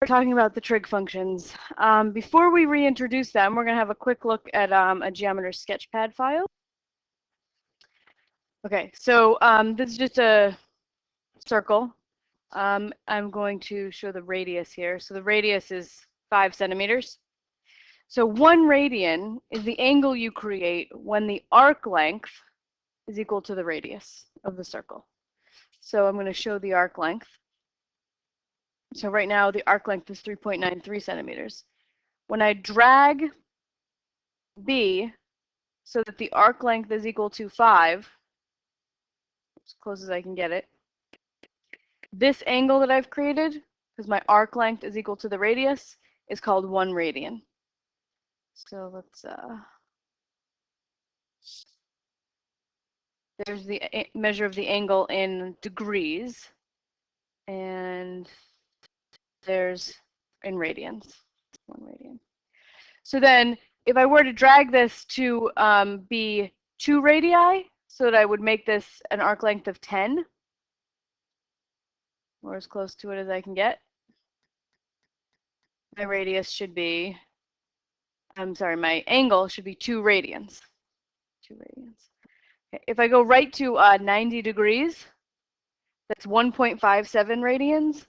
talking about the trig functions. Before we reintroduce them, we're going to have a quick look at a Geometers Sketchpad file. Okay, so this is just a circle. I'm going to show the radius here. So the radius is 5 centimeters. So 1 radian is the angle you create when the arc length is equal to the radius of the circle. So I'm going to show the arc length. So right now the arc length is 3.93 centimeters. When I drag B so that the arc length is equal to 5, as close as I can get it, this angle that I've created, because my arc length is equal to the radius, is called 1 radian. So let's, there's the measure of the angle in degrees, and there's in radians, 1 radian. So then if I were to drag this to be 2 radii, so that I would make this an arc length of 10, or as close to it as I can get, my radius should be, my angle should be 2 radians. 2 radians. Okay. If I go right to 90 degrees, that's 1.57 radians,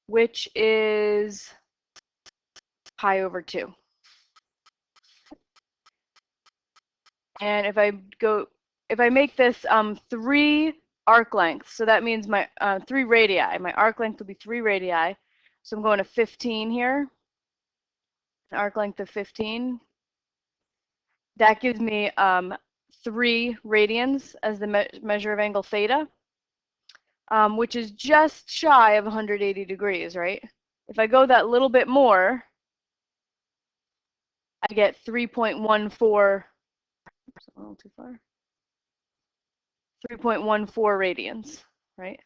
which is pi over 2. And if I make this 3 arc lengths, so that means my 3 radii, my arc length will be 3 radii. So I'm going to 15 here, an arc length of 15. That gives me 3 radians as the measure of angle theta, which is just shy of 180 degrees, right? If I go that little bit more, I get 3.14, a little too far, 3.14 radians, right?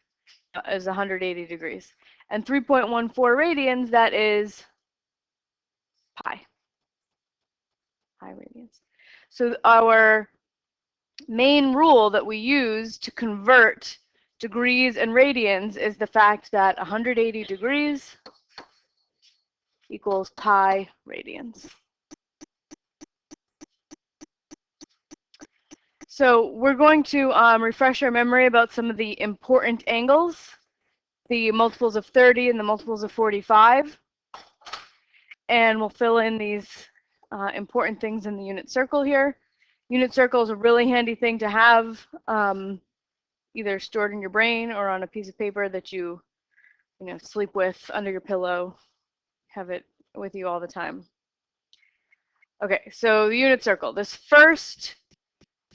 Is 180 degrees. And 3.14 radians, that is pi radians. So our main rule that we use to convert degrees and radians is the fact that 180 degrees equals pi radians. So we're going to refresh our memory about some of the important angles, the multiples of 30 and the multiples of 45. And we'll fill in these important things in the unit circle here. Unit circle is a really handy thing to have either stored in your brain or on a piece of paper that you sleep with under your pillow. Have it with you all the time. Okay, so the unit circle.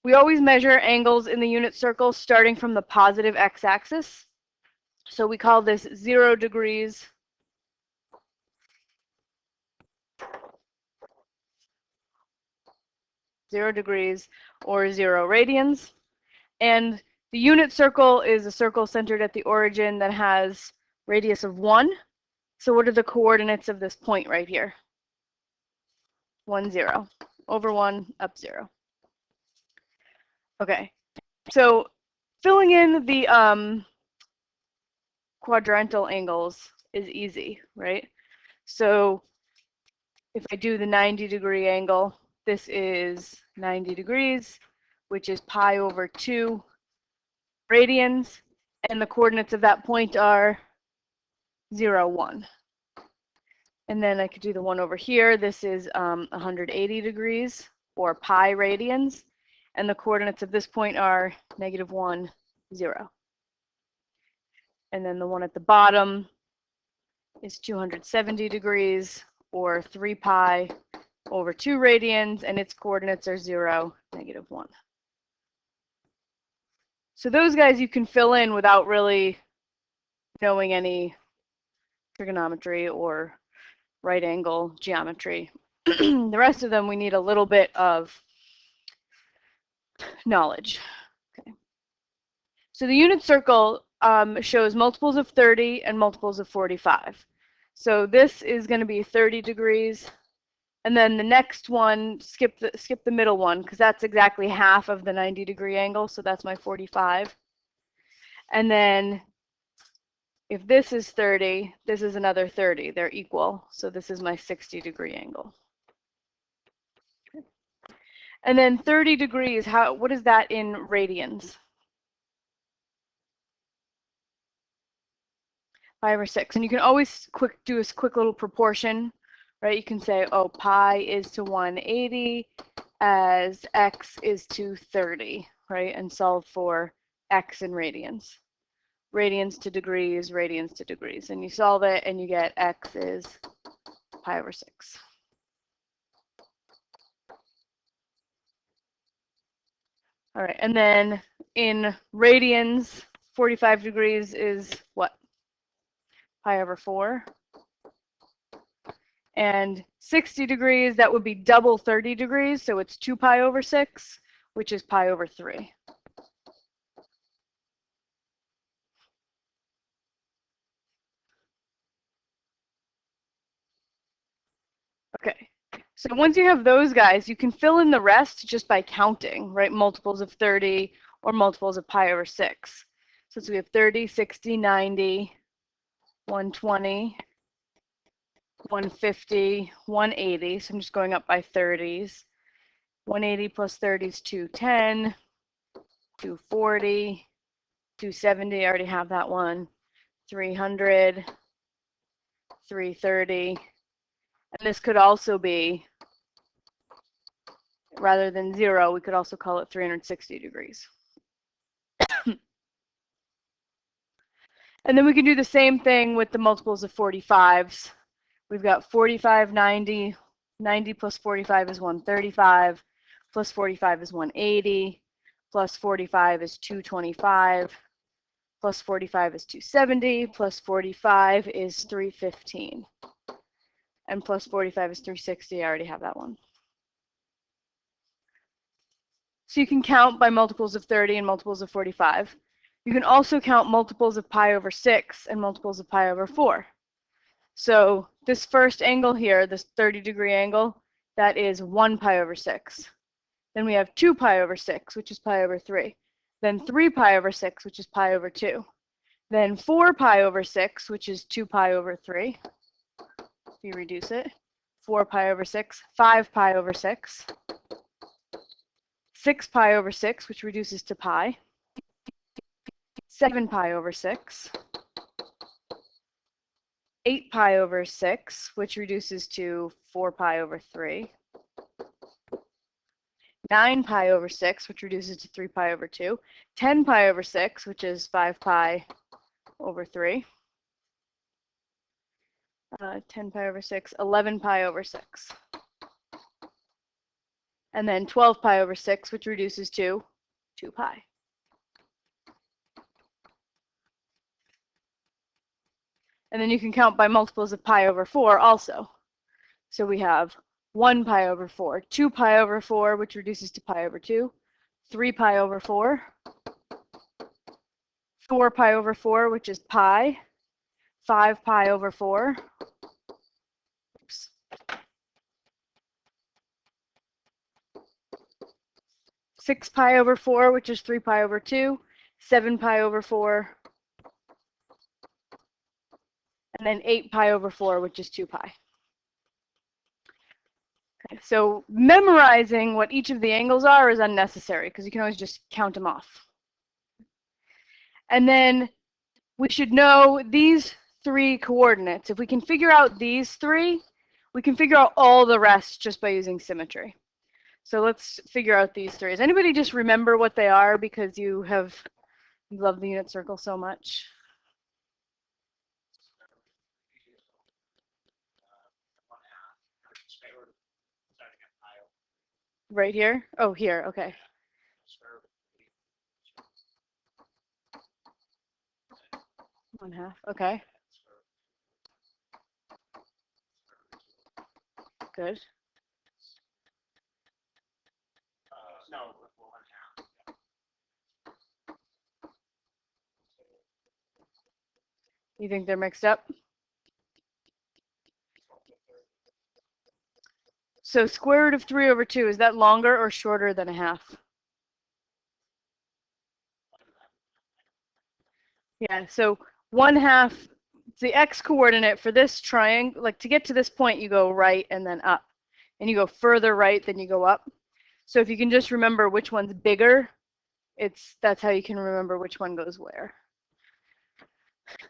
We always measure angles in the unit circle starting from the positive x-axis. So we call this 0 degrees, 0 degrees, or 0 radians. And the unit circle is a circle centered at the origin that has radius of 1. So what are the coordinates of this point right here? 1, 0. Over 1, up 0. Okay, so filling in the quadrantal angles is easy, right? So if I do the 90-degree angle, this is 90 degrees, which is pi over 2 radians, and the coordinates of that point are 0, 1. And then I could do the one over here. This is 180 degrees, or pi radians, and the coordinates of this point are -1, 0. And then the one at the bottom is 270 degrees, or 3 pi over 2 radians, and its coordinates are 0, -1. So those guys you can fill in without really knowing any trigonometry or right angle geometry. The rest of them we need a little bit of knowledge. Okay. So the unit circle shows multiples of 30 and multiples of 45. So this is going to be 30 degrees, and then the next one, skip the middle one, because that's exactly half of the 90-degree angle, so that's my 45. And then if this is 30, this is another 30. They're equal. So this is my 60-degree angle. And then 30 degrees, what is that in radians? 5 or 6. And you can always do a quick little proportion, right? You can say, oh, pi is to 180 as x is to 30, right? And solve for x in radians. Radians to degrees, radians to degrees. And you solve it and you get x is pi over 6. All right, and then in radians, 45 degrees is what? Pi over 4. And 60 degrees, that would be double 30 degrees, so it's 2 pi over 6, which is pi over 3. Okay, so once you have those guys, you can fill in the rest just by counting, right? Multiples of 30 or multiples of pi over 6. So we have 30, 60, 90, 120, 150, 180. So I'm just going up by 30s. 180 plus 30 is 210, 240, 270, I already have that one, 300, 330. And this could also be, rather than 0, we could also call it 360 degrees. And then we can do the same thing with the multiples of 45s. We've got 45, 90. 90 plus 45 is 135. Plus 45 is 180. Plus 45 is 225. Plus 45 is 270. Plus 45 is 315. And plus 45 is 360. I already have that one. So you can count by multiples of 30 and multiples of 45. You can also count multiples of pi over 6 and multiples of pi over 4. So this first angle here, this 30-degree angle, that is 1 pi over 6. Then we have 2 pi over 6, which is pi over 3. Then 3 pi over 6, which is pi over 2. Then 4 pi over 6, which is 2 pi over 3. If you reduce it, 4 pi over 6, 5 pi over 6. 6 pi over 6, which reduces to pi. 7 pi over 6. 8 pi over 6, which reduces to 4 pi over 3. 9 pi over 6, which reduces to 3 pi over 2. 10 pi over 6, which is 5 pi over 3. 10 pi over 6, 11 pi over 6. And then 12 pi over 6, which reduces to 2 pi. And then you can count by multiples of pi over 4 also. So we have 1 pi over 4, 2 pi over 4, which reduces to pi over 2, 3 pi over 4, 4 pi over 4, which is pi, 5 pi over 4, oops, 6 pi over 4, which is 3 pi over 2, 7 pi over 4, and then 8 pi over 4, which is 2 pi. Okay, so memorizing what each of the angles are is unnecessary because you can always just count them off. And then we should know these 3 coordinates. If we can figure out these 3, we can figure out all the rest just by using symmetry. So let's figure out these 3. Does anybody just remember what they are because you love the unit circle so much? Right here? Oh, here, okay. One half, okay. Good. You think they're mixed up? So square root of 3 over 2, is that longer or shorter than a half? Yeah, so 1/2, the x coordinate for this triangle, like to get to this point, you go right and then up. And you go further right than you go up. So if you can just remember which one's bigger, that's how you can remember which one goes where.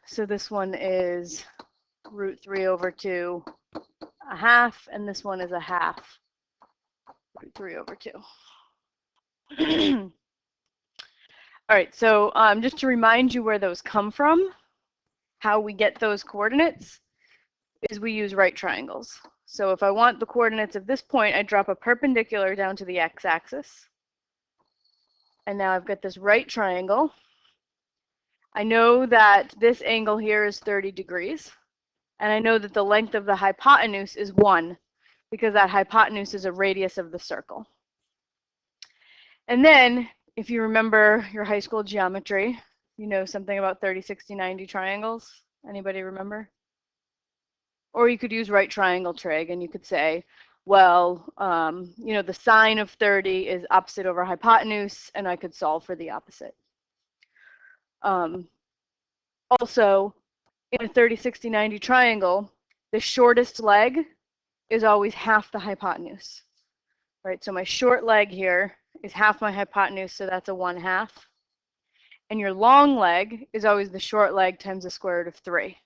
So this one is √3/2, 1/2, and this one is 1/2 √3/2. All right, so just to remind you where those come from, how we get those coordinates is we use right triangles. So if I want the coordinates of this point, I drop a perpendicular down to the x-axis. And now I've got this right triangle. I know that this angle here is 30 degrees. And I know that the length of the hypotenuse is 1, because that hypotenuse is a radius of the circle. And then, if you remember your high school geometry, you know something about 30, 60, 90 triangles. Anybody remember? Or you could use right triangle trig, and you could say, well, you know, the sine of 30 is opposite over hypotenuse, and I could solve for the opposite. Also, in a 30, 60, 90 triangle, the shortest leg is always half the hypotenuse. Right, so my short leg here is half my hypotenuse, so that's a 1/2. And your long leg is always the short leg times the square root of 3.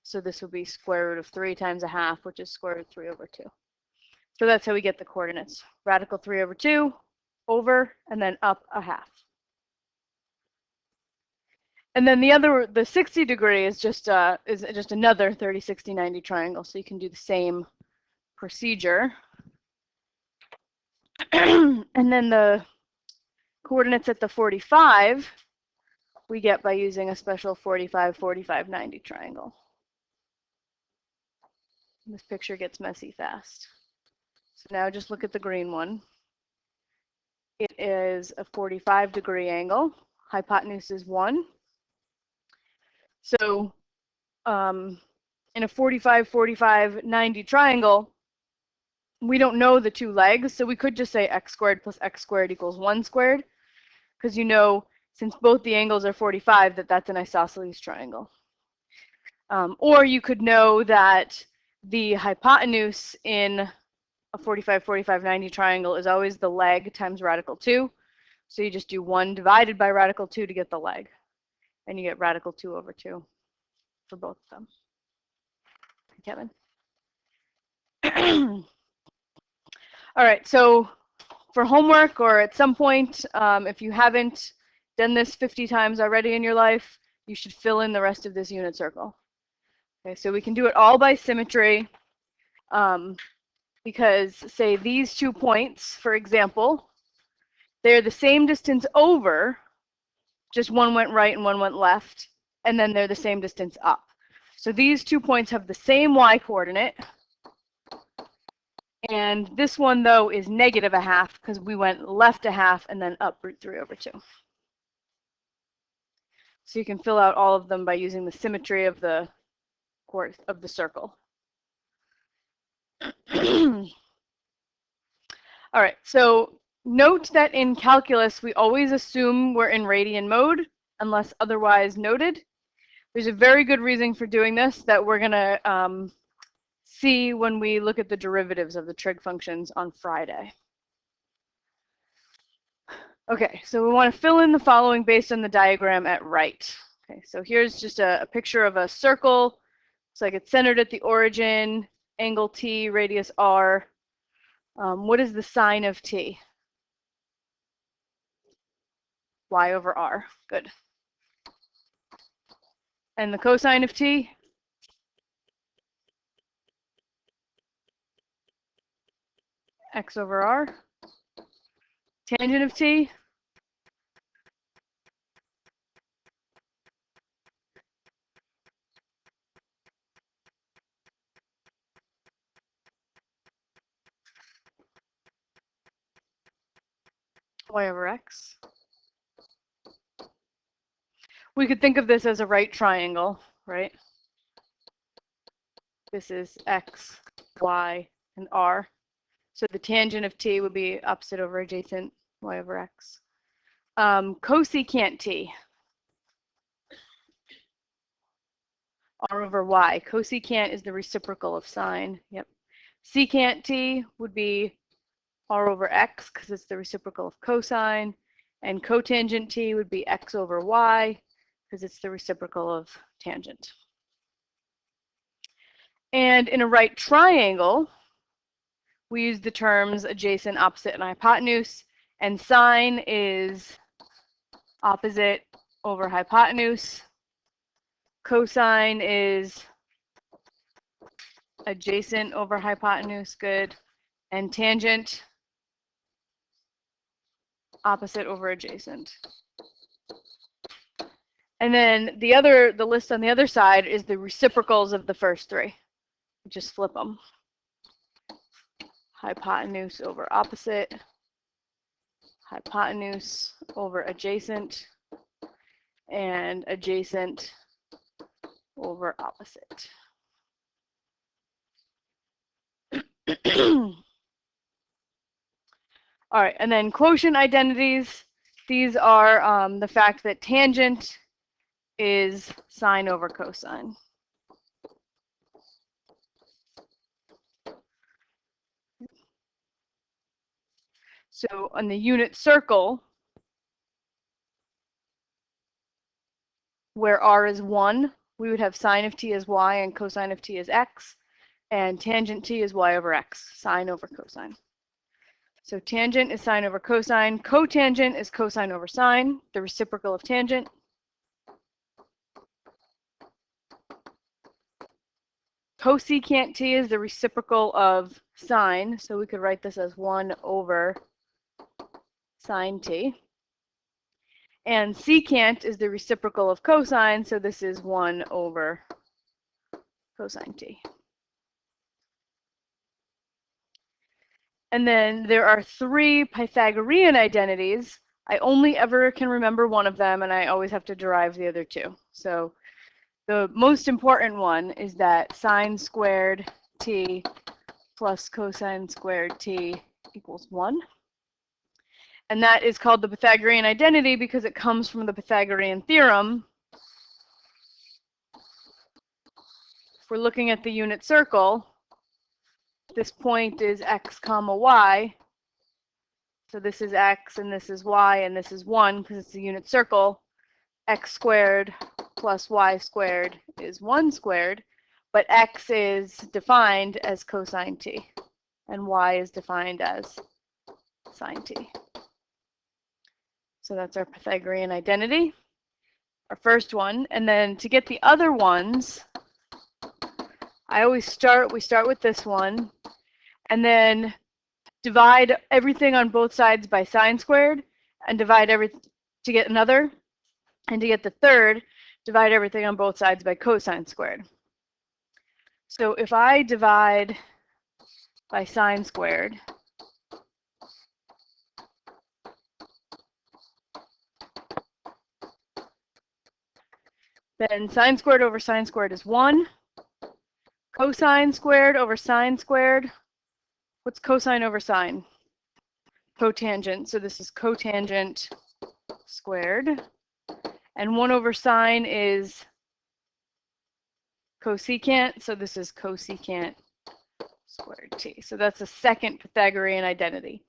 So this will be square root of 3 times 1/2, which is square root of 3/2. So that's how we get the coordinates. Radical 3/2 over, and then up 1/2. And then the 60 degree is just another 30, 60, 90 triangle. So you can do the same procedure. And then the coordinates at the 45 we get by using a special 45, 45, 90 triangle. This picture gets messy fast. So now just look at the green one. It is a 45-degree angle. Hypotenuse is 1. So in a 45, 45, 90 triangle, we don't know the two legs, so we could just say x squared plus x squared equals 1 squared, because you know, since both the angles are 45, that's an isosceles triangle. Or you could know that the hypotenuse in a 45, 45, 90 triangle is always the leg times radical 2. So you just do 1 divided by radical 2 to get the leg. And you get radical 2/2 for both of them. Kevin? All right, so for homework or at some point, if you haven't done this 50 times already in your life, you should fill in the rest of this unit circle. Okay, so we can do it all by symmetry, because say these 2 points, for example, they're the same distance over, just one went right and one went left, and then they're the same distance up. So these 2 points have the same y coordinate, and this one, though, is -1/2 because we went left 1/2 and then up √3/2. So you can fill out all of them by using the symmetry of the circle. All right, so note that in calculus, we always assume we're in radian mode unless otherwise noted. There's a very good reason for doing this that we're going to see when we look at the derivatives of the trig functions on Friday. Okay, so we want to fill in the following based on the diagram at right. Okay, so here's just a picture of a circle. It's like it's centered at the origin, angle t, radius r. What is the sine of t? y/r. Good. And the cosine of t? x/r. Tangent of t? y/x. We could think of this as a right triangle, right? This is x, y, and r. So the tangent of t would be opposite over adjacent y/x. Cosecant t. r over y. Cosecant is the reciprocal of sine. Yep. Secant t would be r over x because it's the reciprocal of cosine. And cotangent t would be x over y because it's the reciprocal of tangent. And in a right triangle, we use the terms adjacent, opposite, and hypotenuse. And sine is opposite over hypotenuse. Cosine is adjacent over hypotenuse, good. And tangent, opposite over adjacent. And then the list on the other side is the reciprocals of the first three. Just flip them. Hypotenuse over opposite, hypotenuse over adjacent, and adjacent over opposite. All right, and then quotient identities. These are the fact that tangent is sine over cosine. So on the unit circle, where r is 1, we would have sine of t as y and cosine of t as x, and tangent t is y over x, sine over cosine. So tangent is sine over cosine. Cotangent is cosine over sine, the reciprocal of tangent. Cosecant t is the reciprocal of sine, so we could write this as 1 over sine t. And secant is the reciprocal of cosine, so this is 1 over cosine t. And then there are 3 Pythagorean identities. I only ever can remember one of them, and I always have to derive the other 2. So the most important one is that sine squared t plus cosine squared t equals 1. And that is called the Pythagorean identity because it comes from the Pythagorean theorem. If we're looking at the unit circle, this point is x comma y. So this is x and this is y and this is 1 because it's a unit circle. X squared plus y squared is 1 squared, but x is defined as cosine t and y is defined as sine t. So that's our Pythagorean identity, our first one. And then to get the other ones, we start with this one and then divide everything on both sides by sine squared and divide everything to get another. And to get the third, divide everything on both sides by cosine squared. So if I divide by sine squared, then sine squared over sine squared is 1. Cosine squared over sine squared. What's cosine over sine? Cotangent. So this is cotangent squared. And 1 over sine is cosecant. So this is cosecant squared t. So that's the second Pythagorean identity.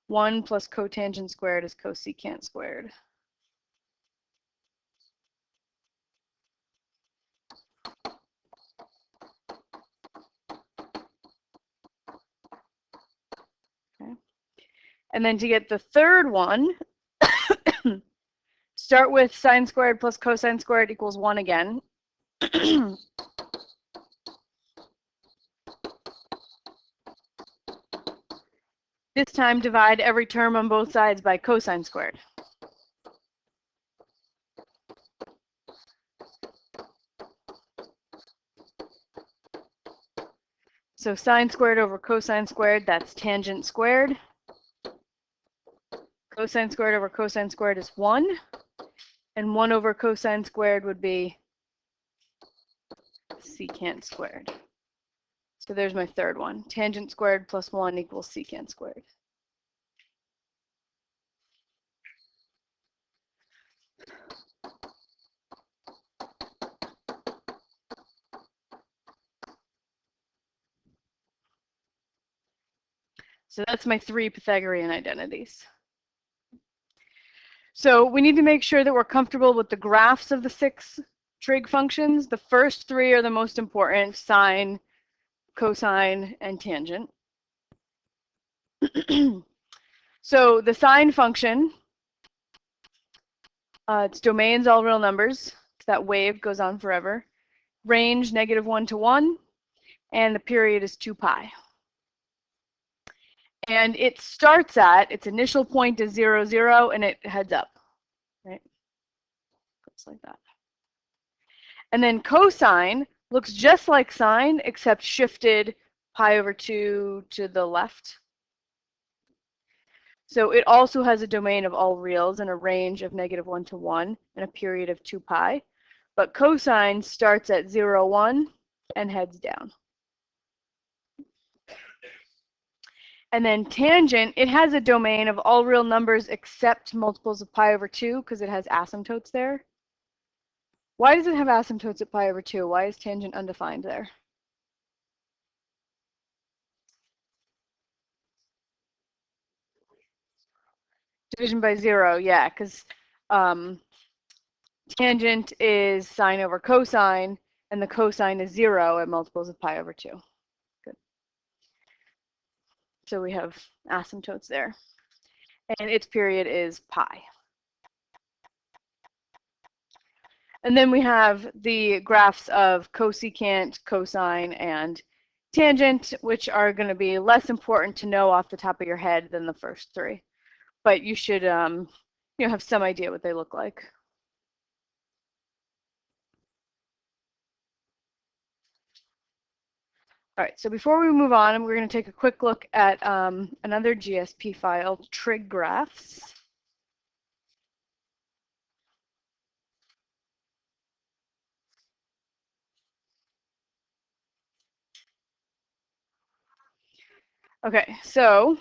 1 plus cotangent squared is cosecant squared. Okay. And then to get the third one, start with sine squared plus cosine squared equals 1 again. This time divide every term on both sides by cosine squared. So sine squared over cosine squared, that's tangent squared. Cosine squared over cosine squared is 1. And 1 over cosine squared would be secant squared. So there's my third one. Tangent squared plus 1 equals secant squared. So that's my 3 Pythagorean identities. So we need to make sure that we're comfortable with the graphs of the 6 trig functions. The first 3 are the most important: sine, cosine, and tangent. So the sine function, its domain's all real numbers. That wave goes on forever. Range -1 to 1, and the period is 2 pi. And it starts at, its initial point is 0, 0, and it heads up, right? Looks like that. And then cosine looks just like sine, except shifted pi/2 to the left. So it also has a domain of all reals and a range of -1 to 1 and a period of 2 pi. But cosine starts at 0, 1 and heads down. And then tangent, it has a domain of all real numbers except multiples of pi/2 because it has asymptotes there. Why does it have asymptotes at pi/2? Why is tangent undefined there? Division by 0, yeah, because tangent is sine over cosine, and the cosine is 0 at multiples of pi/2. Good. So we have asymptotes there. And its period is pi. And then we have the graphs of cosecant, cosine, and tangent, which are going to be less important to know off the top of your head than the first 3. But you should have some idea what they look like. All right, so before we move on, we're going to take a quick look at another GSP file, trig graphs. Okay, so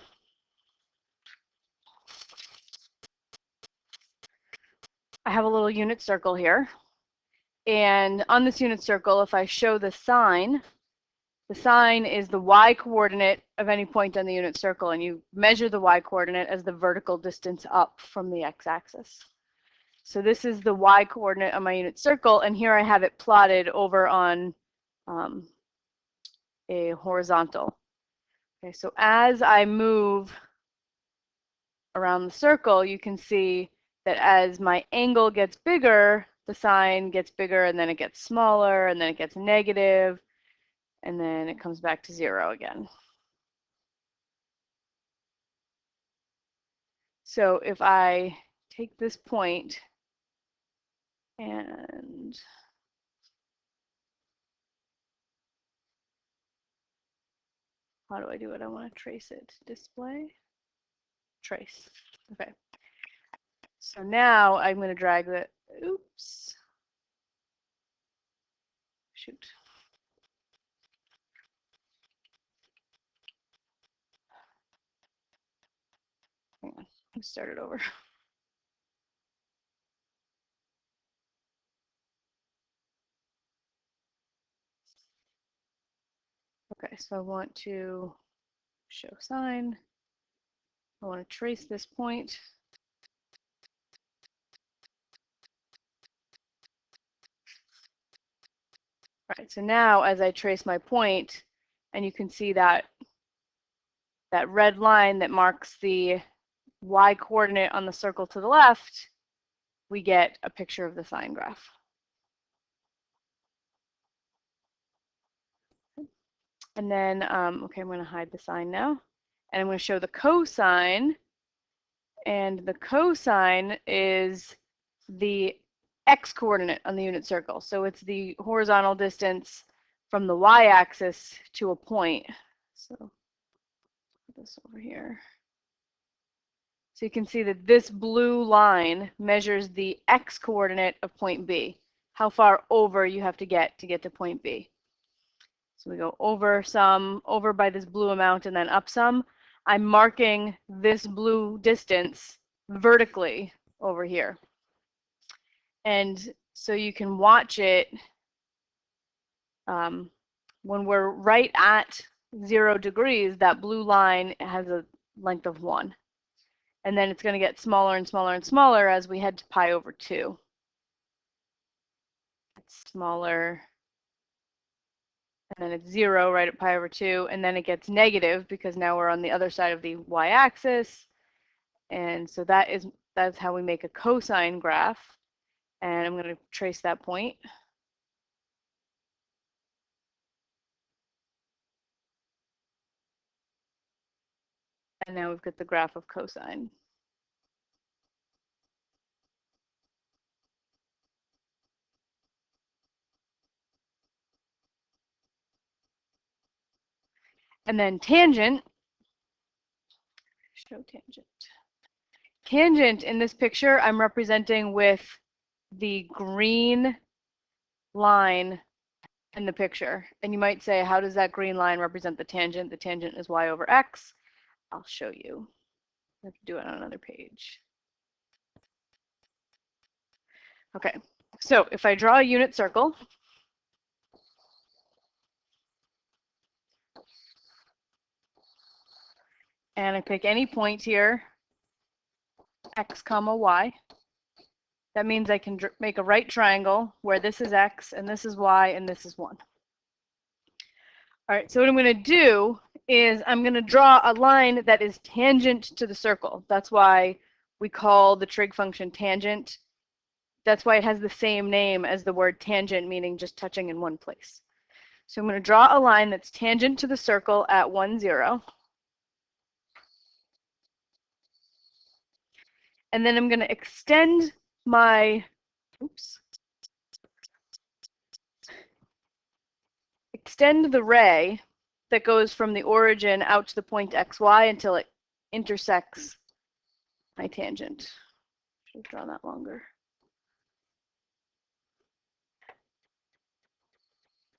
I have a little unit circle here. And on this unit circle, if I show the sine is the y-coordinate of any point on the unit circle, and you measure the y-coordinate as the vertical distance up from the x-axis. So this is the y-coordinate on my unit circle, and here I have it plotted over on a horizontal. Okay, so as I move around the circle, you can see that as my angle gets bigger, the sine gets bigger, and then it gets smaller, and then it gets negative, and then it comes back to 0 again. So if I take this point and how do I do it? I want to trace it. Display, trace. Okay. So now I'm going to drag the, oops, shoot. Hang on, let's start it over. Okay, so I want to show sine. I want to trace this point. All right, so now as I trace my point, and you can see that red line that marks the y-coordinate on the circle to the left, we get a picture of the sine graph. And then, okay, I'm going to hide the sine now. And I'm going to show the cosine. And the cosine is the x-coordinate on the unit circle. So it's the horizontal distance from the y-axis to a point. So put this over here. So you can see that this blue line measures the x-coordinate of point B, how far over you have to get to point B. So we go over some, over by this blue amount, and then up some. I'm marking this blue distance vertically over here. And so you can watch it when we're right at 0 degrees, that blue line has a length of 1. And then it's going to get smaller and smaller and smaller as we head to pi over 2. It's smaller. And then it's 0 right at pi over 2. And then it gets negative because now we're on the other side of the y-axis. And so that's how we make a cosine graph. And I'm going to trace that point. And now we've got the graph of cosine. And then tangent, show tangent. Tangent in this picture, I'm representing with the green line in the picture. And you might say, how does that green line represent the tangent? The tangent is y over x. I'll show you. I have to do it on another page. Okay, so if I draw a unit circle, and I pick any point here, x comma y, that means I can make a right triangle where this is x and this is y and this is 1. All right, so what I'm going to do is I'm going to draw a line that is tangent to the circle. That's why we call the trig function tangent. That's why it has the same name as the word tangent, meaning just touching in one place. So I'm going to draw a line that's tangent to the circle at 1, 0. And then I'm going to extend my, extend the ray that goes from the origin out to the point xy until it intersects my tangent. Should have drawn that longer.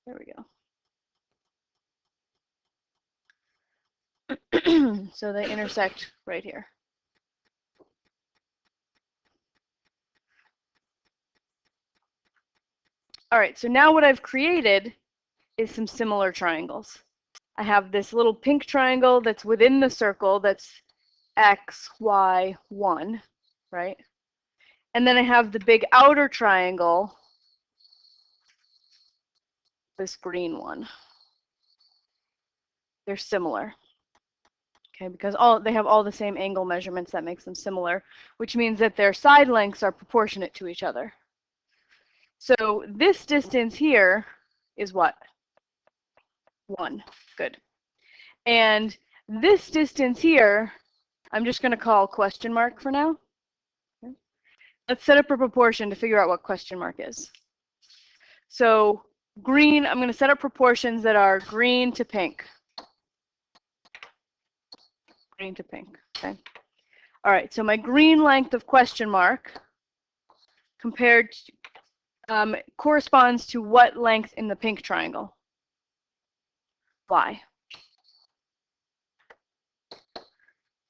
There we go. So they intersect right here. All right, so now what I've created is some similar triangles. I have this little pink triangle that's within the circle that's x, y, 1, right? And then I have the big outer triangle, this green one. They're similar. Okay, because they have all the same angle measurements, that makes them similar, which means that their side lengths are proportionate to each other. So this distance here is what? 1. Good. And this distance here, I'm just going to call question mark for now. Okay. Let's set up a proportion to figure out what question mark is. So green, I'm going to set up proportions that are green to pink. Green to pink, okay? All right, so my green length of question mark compared to, corresponds to what length in the pink triangle? Y.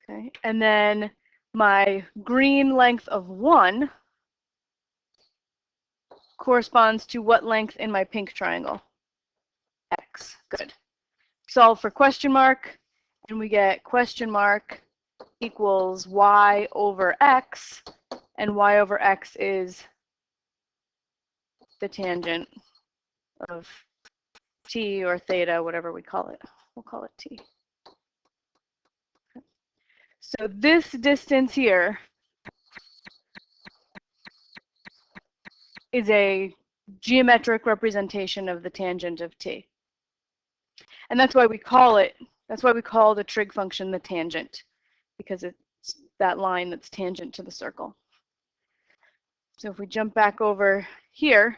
Okay, and then my green length of 1 corresponds to what length in my pink triangle? X. Good. Solve for question mark, and we get question mark equals y over x, and y over x is the tangent of t or theta, whatever we call it. We'll call it t. So this distance here is a geometric representation of the tangent of t. And that's why we call the trig function the tangent, because it's that line that's tangent to the circle. So if we jump back over here,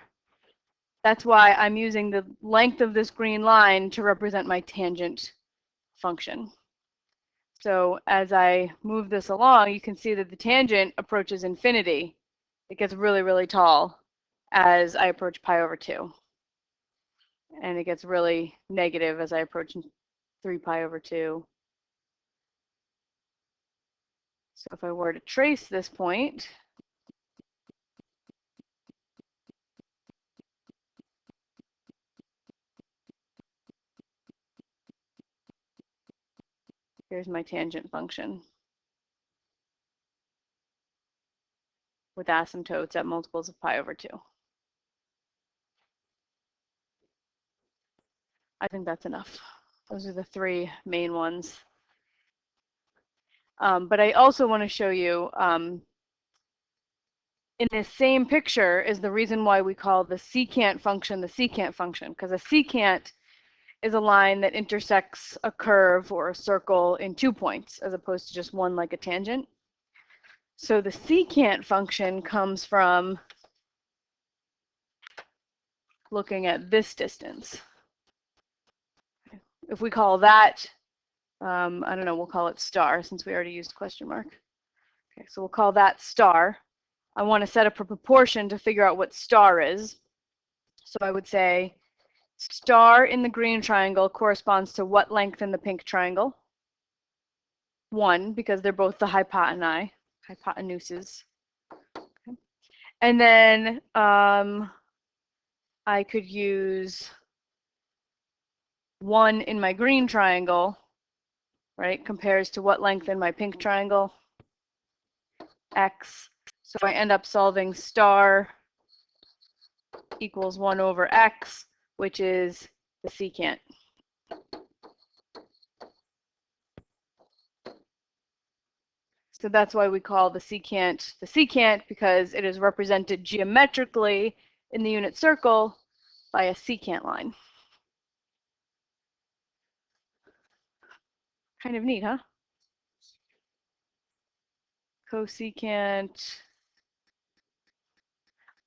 that's why I'm using the length of this green line to represent my tangent function. So as I move this along, you can see that the tangent approaches infinity. It gets really, really tall as I approach pi over 2. And it gets really negative as I approach 3 pi over 2. So if I were to trace this point, Here's my tangent function with asymptotes at multiples of pi over 2. I think that's enough. Those are the three main ones. But I also want to show you, in this same picture is the reason why we call the secant function the secant function, because a secant is a line that intersects a curve or a circle in 2 points, as opposed to just one like a tangent. So the secant function comes from looking at this distance. If we call that, I don't know, we'll call it star since we already used question mark. Okay, so we'll call that star. I want to set up a proportion to figure out what star is. So I would say star in the green triangle corresponds to what length in the pink triangle? 1, because they're both the hypotenuses. Okay. And then I could use 1 in my green triangle, right? Compares to what length in my pink triangle? X. So I end up solving star equals 1 over x, which is the secant. So that's why we call the secant, because it is represented geometrically in the unit circle by a secant line. Kind of neat, huh? Cosecant.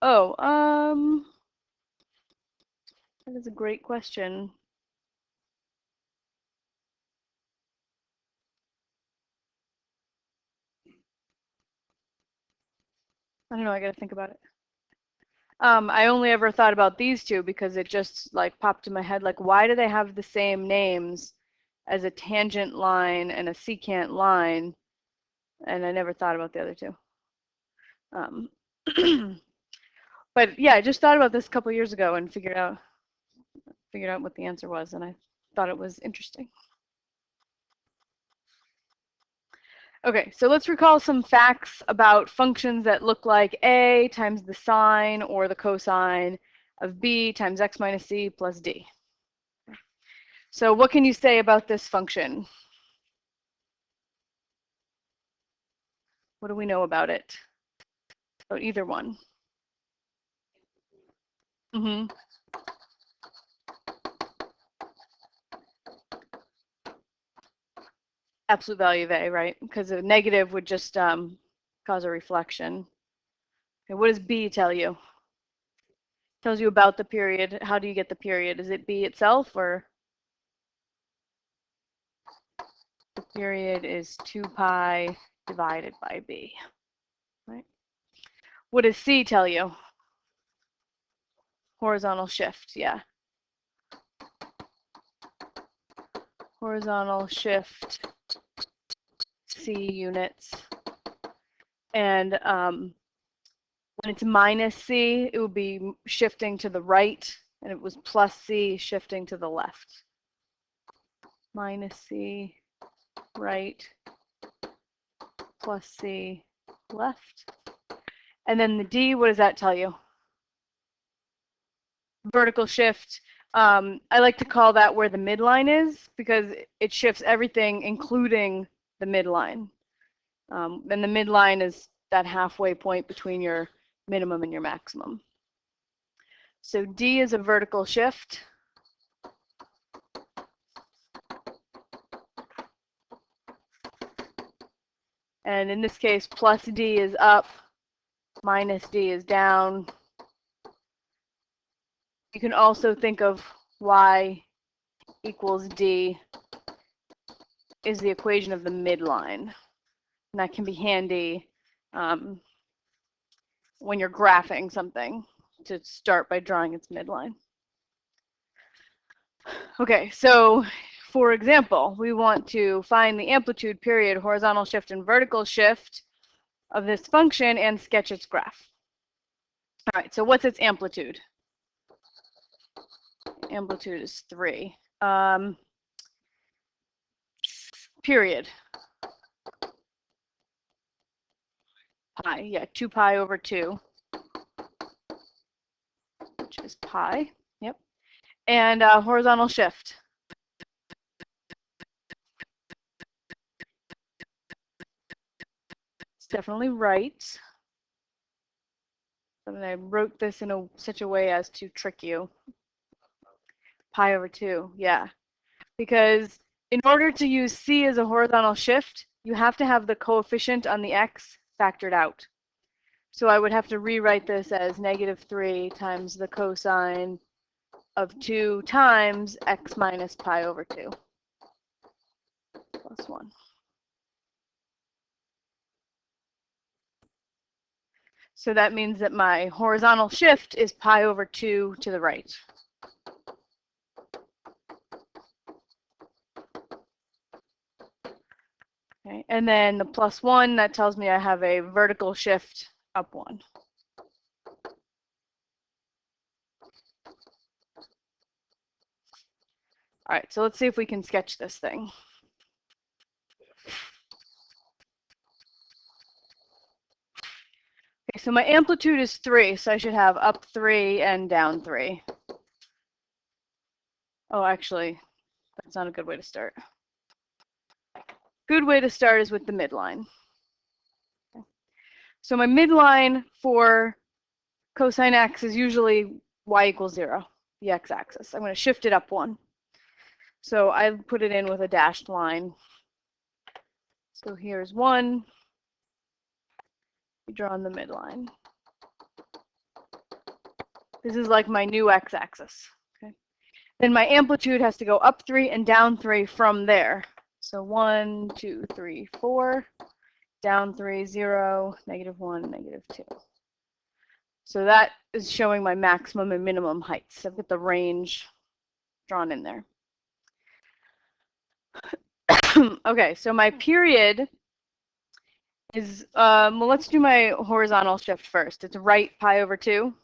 Oh, that is a great question. I don't know, I gotta think about it. I only ever thought about these two because it just like popped in my head, like why do they have the same names as a tangent line and a secant line? And I never thought about the other two. But yeah, I just thought about this a couple years ago and figured out what the answer was, and I thought it was interesting. Okay, so let's recall some facts about functions that look like a times the sine or the cosine of b times x minus c plus d. So what can you say about this function? What do we know about it? About either one? Mm-hmm. Absolute value of a, right? Because a negative would just cause a reflection. Okay, what does b tell you? Tells you about the period. How do you get the period? Is it b itself, or the period is 2 pi divided by b, right? What does c tell you? Horizontal shift, yeah. Horizontal shift c units. And when it's minus c, it would be shifting to the right, and it was plus c shifting to the left. Minus c right, plus c left. And then the d, what does that tell you? Vertical shift. I like to call that where the midline is, because it shifts everything, including the midline. And the midline is that halfway point between your minimum and your maximum. So d is a vertical shift. And in this case, plus d is up, minus d is down. You can also think of y equals d is the equation of the midline. And that can be handy when you're graphing something, to start by drawing its midline. Okay, so for example, we want to find the amplitude, period, horizontal shift, and vertical shift of this function and sketch its graph. All right, so what's its amplitude? Amplitude is 3. period. Pi, yeah, 2 pi over 2, which is pi, yep. And horizontal shift. It's definitely right. And I wrote this in such a way as to trick you. Pi over 2, yeah. Because in order to use c as a horizontal shift, you have to have the coefficient on the x factored out. So I would have to rewrite this as -3 times the cosine of 2 times x minus pi over 2 plus 1. So that means that my horizontal shift is pi over 2 to the right. Okay, and then the plus 1, that tells me I have a vertical shift up 1. All right, so let's see if we can sketch this thing. Okay, so my amplitude is 3, so I should have up 3 and down 3. Oh, actually, that's not a good way to start. Good way to start is with the midline. Okay. So my midline for cosine x is usually y equals 0, the x-axis. I'm going to shift it up 1. So I put it in with a dashed line. So here's 1. We draw on the midline. This is like my new x-axis. Okay. Then my amplitude has to go up 3 and down 3 from there. So 1, 2, 3, 4, down 3, 0, -1, -2. So that is showing my maximum and minimum heights. I've got the range drawn in there. Okay, so my period is, well, let's do my horizontal shift first. It's right pi over 2.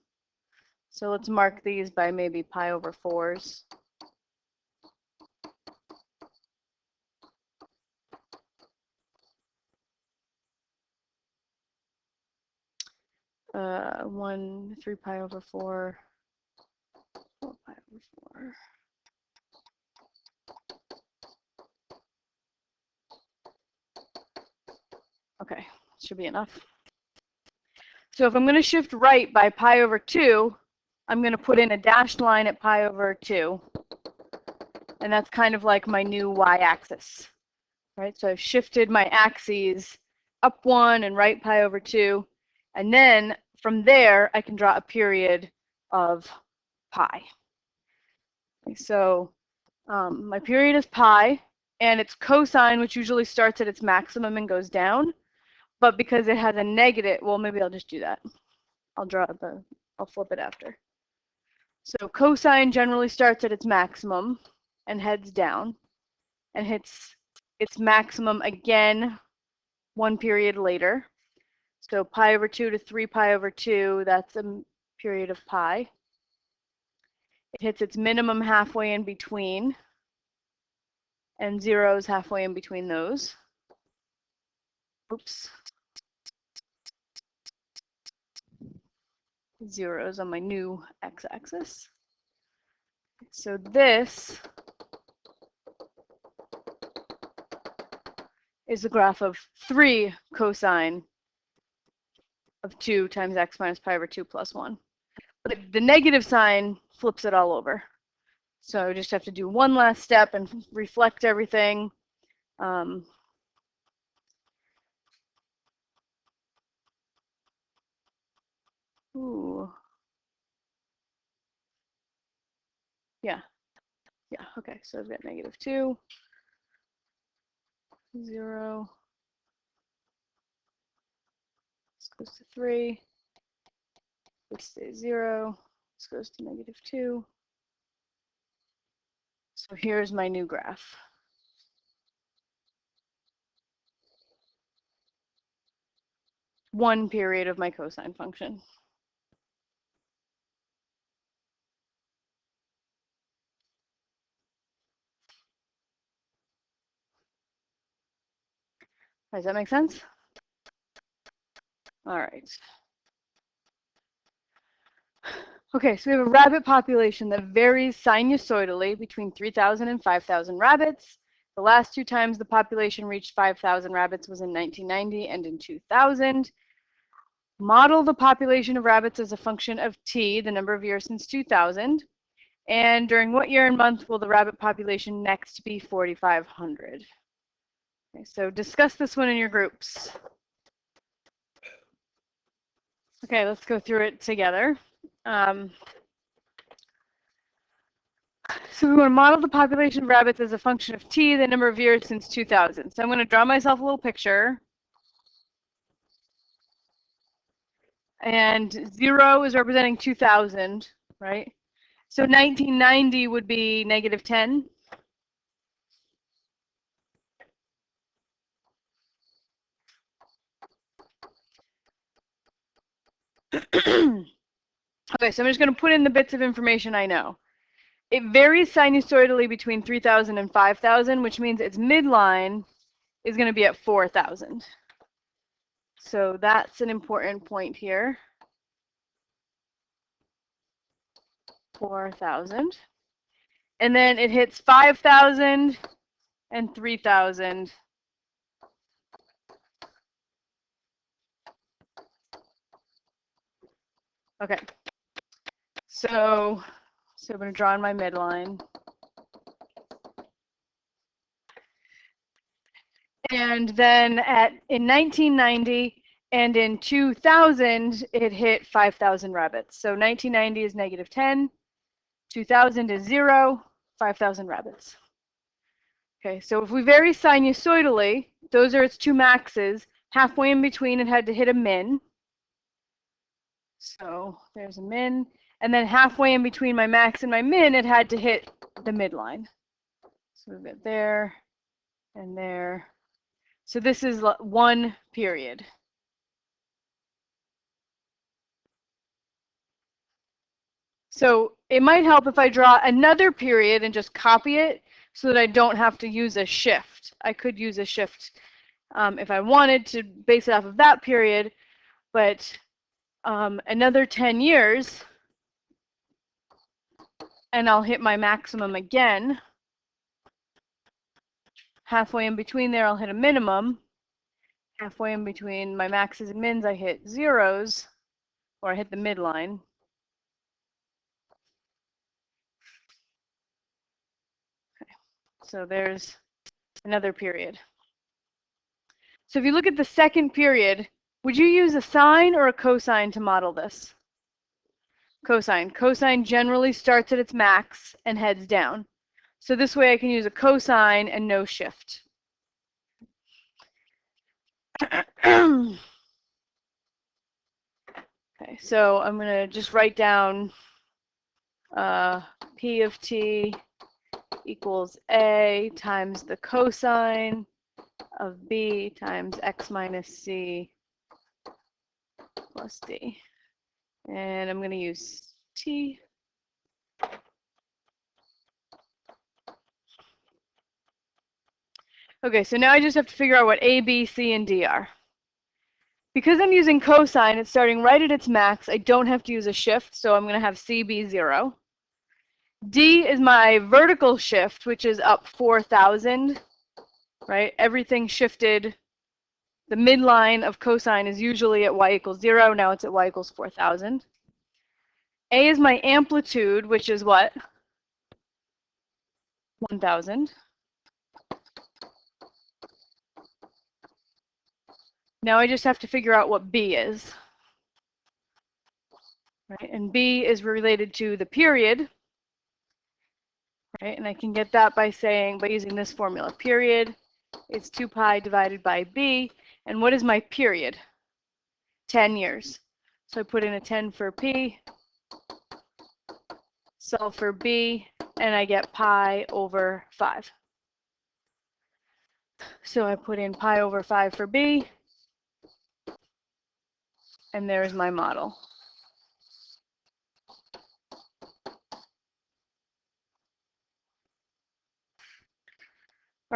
So let's mark these by maybe pi over 4s. Uh, 3 pi over 4, 4 pi over 4. Okay, should be enough. So if I'm going to shift right by pi over 2, I'm going to put in a dashed line at pi over 2. And that's kind of like my new y-axis. Right? So I've shifted my axes up 1 and right pi over 2. And then from there, I can draw a period of pi. Okay, so my period is pi, and it's cosine, which usually starts at its maximum and goes down. But because it has a negative, well, maybe I'll just do that. I'll flip it after. So cosine generally starts at its maximum and heads down and hits its maximum again 1 period later. So pi over 2 to 3 pi over 2, that's a period of pi. It hits its minimum halfway in between, and 0 is halfway in between those. Oops. 0 is on my new x-axis. So this is the graph of 3 cosine of 2 times x minus pi over 2 plus 1. But the negative sign flips it all over. So I just have to do one last step and reflect everything. Ooh. Yeah. Yeah, okay, so I've got -2, 0. This goes to 3. This stays 0. This goes to -2. So here's my new graph. One period of my cosine function. Does that make sense? All right. Okay, so we have a rabbit population that varies sinusoidally between 3,000 and 5,000 rabbits. The last two times the population reached 5,000 rabbits was in 1990 and in 2000. Model the population of rabbits as a function of t, the number of years since 2000. And during what year and month will the rabbit population next be 4,500? Okay, so discuss this one in your groups. Okay, let's go through it together. So we want to model the population of rabbits as a function of t, the number of years since 2000. So I'm going to draw myself a little picture. And 0 is representing 2000, right? So 1990 would be -10. Okay, so I'm just going to put in the bits of information I know. It varies sinusoidally between 3,000 and 5,000, which means its midline is going to be at 4,000. So that's an important point here. 4,000. And then it hits 5,000 and 3,000. Okay. So I'm going to draw in my midline. And then in 1990 and in 2000, it hit 5,000 rabbits. So 1990 is -10, 2000 is 0, 5,000 rabbits. Okay, so if we vary sinusoidally, those are its two maxes. Halfway in between, it had to hit a min. So there's a min. And then halfway in between my max and my min, it had to hit the midline. So we've got there and there. So this is one period. So it might help if I draw another period and just copy it so that I don't have to use a shift. I could use a shift if I wanted to base it off of that period, but another 10 years and I'll hit my maximum again. Halfway in between there, I'll hit a minimum. Halfway in between my maxes and mins, I hit zeros, or I hit the midline. Okay. So there's another period. So if you look at the second period, would you use a sine or a cosine to model this? Cosine. Cosine generally starts at its max and heads down. So this way I can use a cosine and no shift. Okay, so I'm going to just write down P of t equals A times the cosine of B times x minus c plus d. And I'm going to use t. Okay, so now I just have to figure out what A, B, C, and D are. Because I'm using cosine, it's starting right at its max. I don't have to use a shift, so I'm going to have C be 0. D is my vertical shift, which is up 4,000, right? Everything shifted. The midline of cosine is usually at y equals 0. Now it's at y equals 4,000. A is my amplitude, which is what? 1,000. Now I just have to figure out what B is. Right? And B is related to the period. Right? And I can get that by using this formula. Period is 2 pi divided by B. And what is my period? 10 years. So I put in a 10 for P, solve for B, and I get pi over 5. So I put in pi over 5 for B, and there's my model.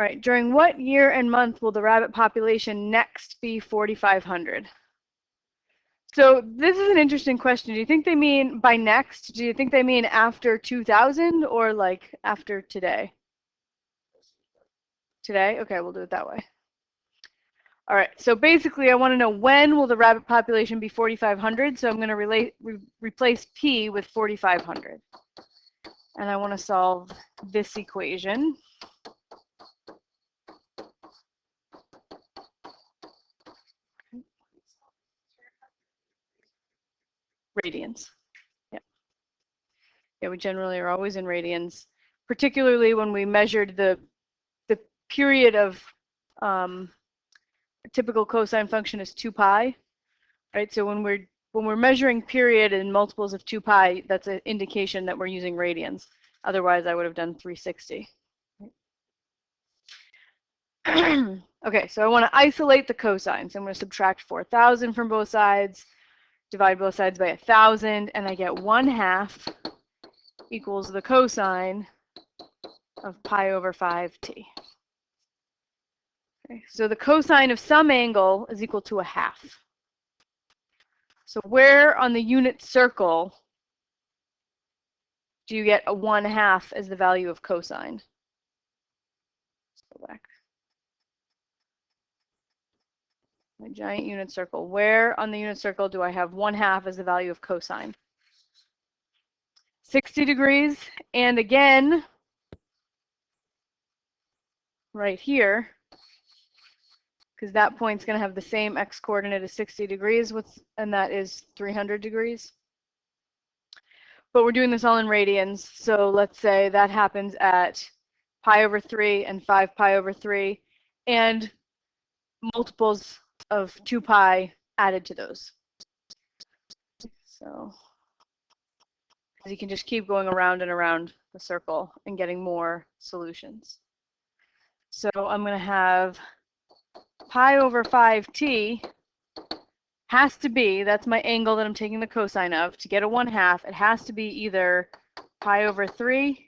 All right, during what year and month will the rabbit population next be 4,500? So this is an interesting question. Do you think they mean by next? Do you think they mean after 2000 or like after today? Today? Okay, we'll do it that way. All right, so basically I want to know when will the rabbit population be 4,500? So I'm going to replace P with 4,500. And I want to solve this equation. Radians. Yeah, we generally are always in radians, particularly when we measured the period of a typical cosine function is 2 pi, right? So when we're measuring period in multiples of 2 pi, that's an indication that we're using radians. Otherwise, I would have done 360. Okay, so I want to isolate the cosines. I'm going to subtract 4,000 from both sides, divide both sides by 1,000, and I get 1/2 equals the cosine of pi over 5t. Okay, so the cosine of some angle is equal to 1/2. So where on the unit circle do you get a 1/2 as the value of cosine? Let's go back. My giant unit circle. Where on the unit circle do I have 1/2 as the value of cosine? 60 degrees, and again, right here, because that point's going to have the same x-coordinate as 60 degrees, and that is 300 degrees. But we're doing this all in radians, so let's say that happens at pi over 3 and 5 pi over 3, and multiples of 2 pi added to those. So you can just keep going around and around the circle and getting more solutions. So I'm going to have pi over 5t has to be, that's my angle that I'm taking the cosine of, to get a 1/2, it has to be either pi over 3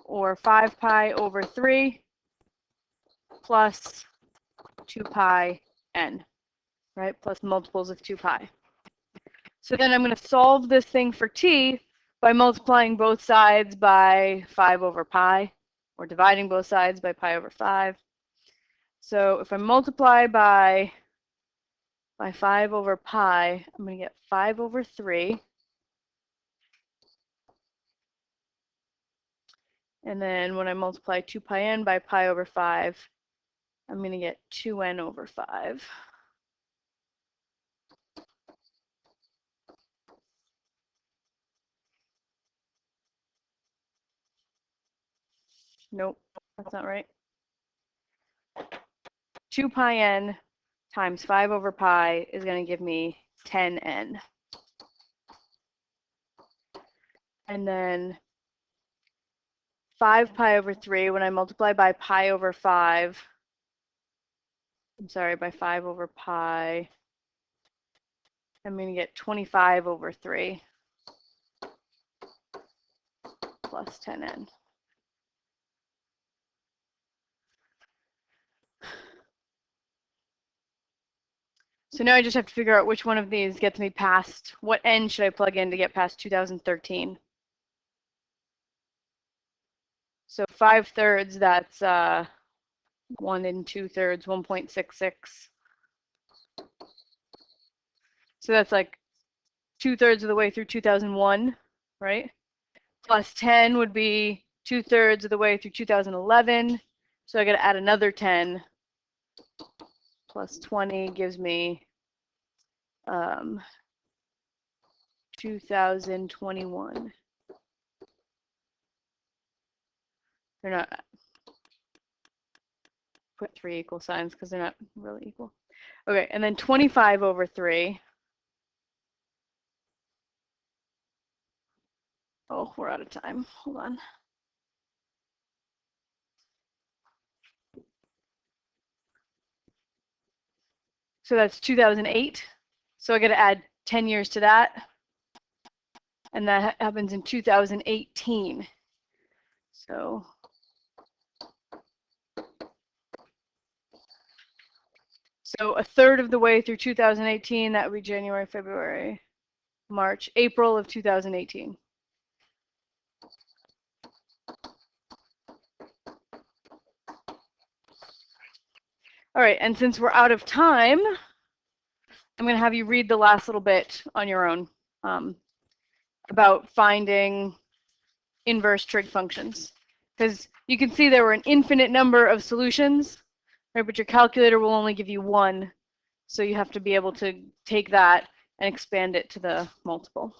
or 5 pi over 3 plus 2 pi n, right? Plus multiples of 2 pi. So then I'm going to solve this thing for t by multiplying both sides by 5 over pi, or dividing both sides by pi over 5. So if I multiply by 5 over pi, I'm going to get 5 over 3. And then when I multiply 2 pi n by pi over 5, I'm going to get 2n over 5. Nope, that's not right. 2 pi n times 5 over pi is going to give me 10n. And then 5 pi over 3, when I multiply by pi over 5, I'm sorry, by 5 over pi, I'm going to get 25 over 3 plus 10n. So now I just have to figure out which one of these gets me past, what n should I plug in to get past 2013? So 5/3, that's 1 2/3, 1.66. So that's like 2/3 of the way through 2001, right? Plus 10 would be 2/3 of the way through 2011. So I got to add another 10. Plus 20 gives me 2021. They're not, put 3 equal signs because they're not really equal. Okay, and then 25 over 3. Oh, we're out of time. Hold on. So that's 2008. So I got to add 10 years to that. And that happens in 2018. So So a third of the way through 2018, that would be January, February, March, April of 2018. All right, and since we're out of time, I'm going to have you read the last little bit on your own about finding inverse trig functions. Because you can see there were an infinite number of solutions, right? But your calculator will only give you one. So you have to be able to take that and expand it to the multiple.